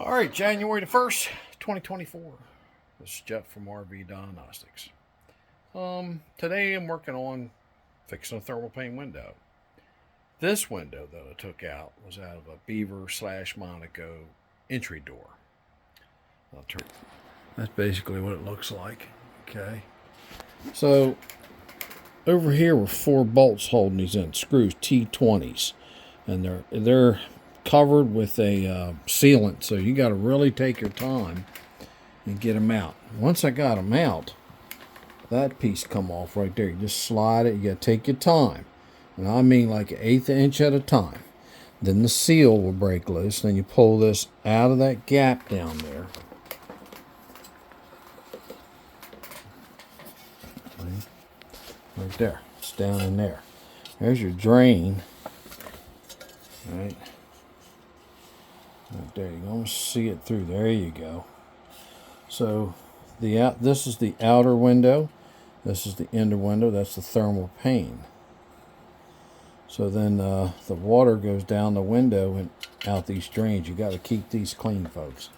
All right, January the 1st, 2024. This is Jeff from RV Diagnostics. Today I'm working on fixing a thermal pane window. This window that I took out was out of a Beaver/Monaco entry door. That's basically what it looks like. Okay. So over here were 4 bolts holding these in, screws T20s, and they're covered with a sealant, so you got to really take your time and get them out. Once I got them out, that piece come off right there. You just slide it. You got to take your time, and I mean like an 1/8 inch at a time. Then the seal will break loose. Then you pull this out of that gap down there. Right there. It's down in there. There's your drain. Right there. You can almost see it through. There you go. So this is the outer window. This is the inner window. That's the thermal pane. So then the water goes down the window and out these drains. You got to keep these clean, folks.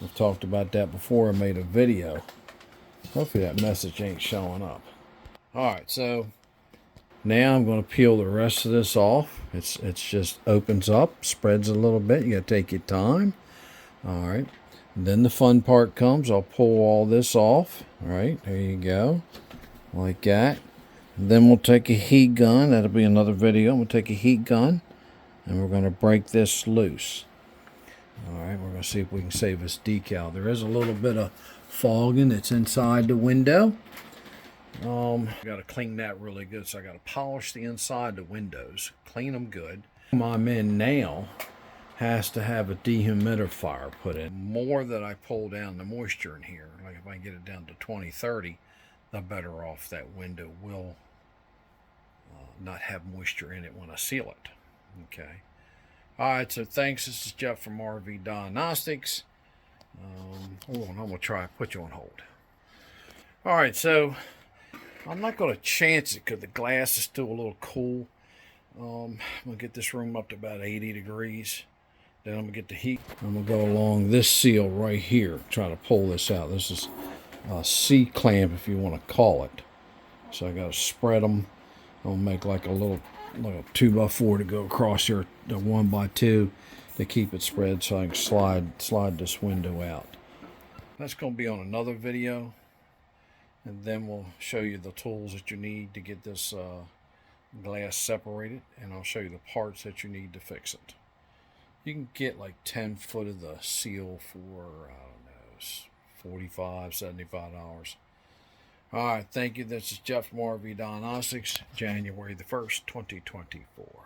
I've talked about that before. I made a video. Hopefully that message ain't showing up. Alright, so now I'm going to peel the rest of this off. It's just opens up, spreads a little bit. You got to take your time. Alright. Then the fun part comes. I'll pull all this off. Alright, there you go. Like that. And then we'll take a heat gun. That'll be another video. We'll take a heat gun and we're going to break this loose. Alright, we're going to see if we can save this decal. There is a little bit of fogging that's inside the window. Got to clean that really good, so I got to polish the inside the windows, clean them good. I'm in now has to have a dehumidifier put in. The more that I pull down the moisture in here, like if I get it down to 20-30, the better off that window will not have moisture in it when I seal it. Okay. All right, so thanks. This is Jeff from RV Diagnostics. Hold on, I'm gonna try to put you on hold. All right, so I'm not going to chance it because the glass is still a little cool. I'm going to get this room up to about 80 degrees. Then I'm going to get the heat. I'm going to go along this seal right here, try to pull this out. This is a C-clamp, if you want to call it. So I got to spread them. I'll make like a 2x4 to go across here, a 1x2 to keep it spread so I can slide this window out. That's going to be on another video. And then we'll show you the tools that you need to get this glass separated. And I'll show you the parts that you need to fix it. You can get like 10 foot of the seal for, I don't know, $45, $75. All right, thank you. This is Jeff from RV Diagnostics, January the 1st, 2024.